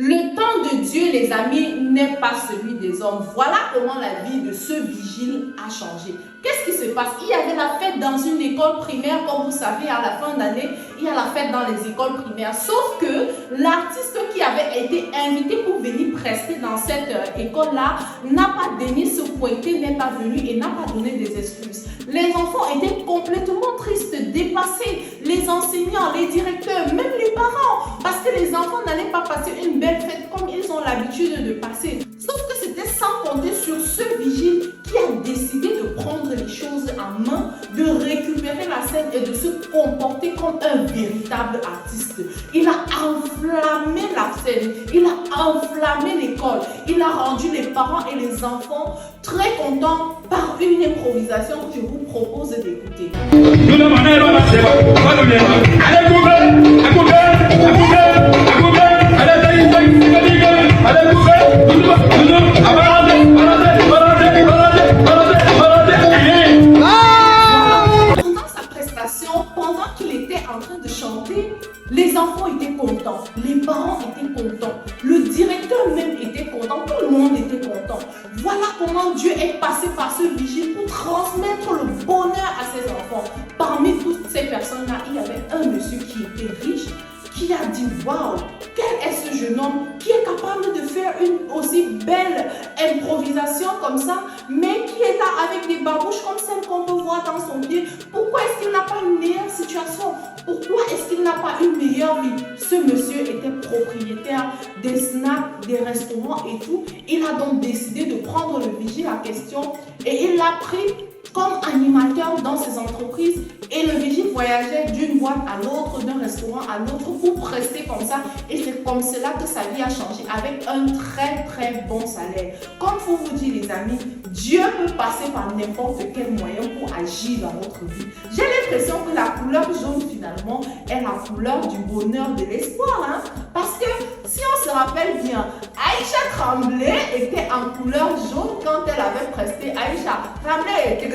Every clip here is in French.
Le temps de Dieu, les amis, n'est pas celui des hommes. Voilà comment la vie de ce vigile a changé. Qu'est-ce qui se passe? Il y avait la fête dans une école primaire, comme vous savez, à la fin d'année, il y a la fête dans les écoles primaires. Sauf que l'artiste qui avait été invité pour venir prester dans cette école-là n'a pas daigné se pointer, n'est pas venu et n'a pas donné des excuses. Les enfants étaient complètement tristes, dépassés. Les enseignants, les directeurs, même les parents. Parce que les enfants n'allaient pas passer une belle fête comme ils ont l'habitude de passer. Sauf que c'était sans compter sur ce vigile qui a décidé de prendre les choses en main, de récupérer la scène et de se comporter comme un véritable artiste. Il a enflammé la scène, il a enflammé l'école, il a rendu les parents et les enfants très contents par une improvisation que je vous propose d'écouter. Pendant qu'il était en train de chanter, les enfants étaient contents, les parents étaient contents, le directeur même était content, tout le monde était content. Voilà comment Dieu est passé par ce vigile pour transmettre le bonheur à ses enfants. Parmi toutes ces personnes-là, il y avait un monsieur qui était riche, qui a dit waouh, quel est ce jeune homme qui est capable de faire une aussi belle improvisation comme ça, mais qui est là avec des babouches comme celle qu'on peut voir dans son pied. Pourquoi est-ce qu'il n'a pas une meilleure situation? Pourquoi est-ce qu'il n'a pas une meilleure vie? Ce monsieur était propriétaire des snacks, des restaurants et tout. Il a donc décidé de prendre le vigile à question et il l'a pris comme animateur dans ses entreprises et le vigile voyageait d'une boîte à l'autre, d'un restaurant à l'autre pour rester comme ça et c'est comme cela que sa vie a changé avec un très bon salaire. Comme pour vous dire les amis, Dieu peut passer par n'importe quel moyen pour agir dans notre vie. J'ai l'impression que la couleur jaune finalement est la couleur du bonheur, de l'espoir, hein? Parce que si on se rappelle bien, Aïcha Tremblay était en couleur jaune quand elle avait presté. Aïcha Tremblay était...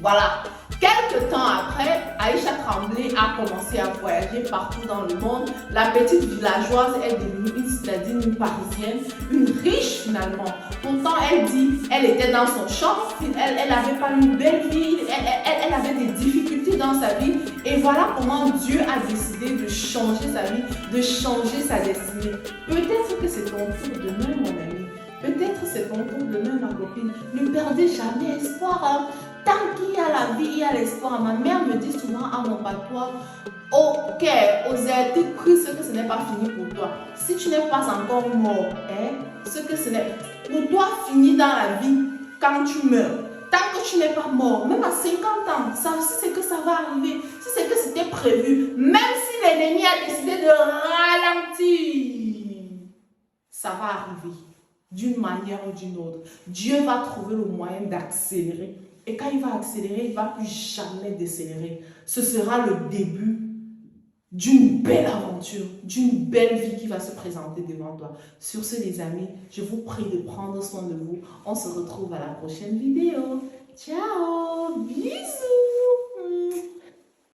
Voilà. Quelques temps après, Aïcha Tremblay a commencé à voyager partout dans le monde. La petite villageoise est devenue une citadine, une parisienne, une riche finalement. Pourtant, elle dit, elle était dans son champ, elle n'avait pas une belle vie, elle avait des difficultés dans sa vie. Et voilà comment Dieu a décidé de changer sa vie, de changer sa destinée. Peut-être que c'est ton tour demain, mon ami. Peut-être c'est ton tour demain, ma copine. Ne perdez jamais espoir, hein. Tant qu'il y a la vie, il y a l'espoir. Ma mère me dit souvent à mon patois, ok, osez prie ce que ce n'est pas fini pour toi. Si tu n'es pas encore mort, ce que ce n'est pour toi fini dans la vie quand tu meurs. Tant que tu n'es pas mort, même à 50 ans, ça aussi c'est que ça va arriver. Si c'est que c'était prévu, même si l'ennemi a décidé de ralentir, ça va arriver d'une manière ou d'une autre. Dieu va trouver le moyen d'accélérer. Et quand il va accélérer, il ne va plus jamais décélérer. Ce sera le début d'une belle aventure, d'une belle vie qui va se présenter devant toi. Sur ce, les amis, je vous prie de prendre soin de vous. On se retrouve à la prochaine vidéo. Ciao, bisous.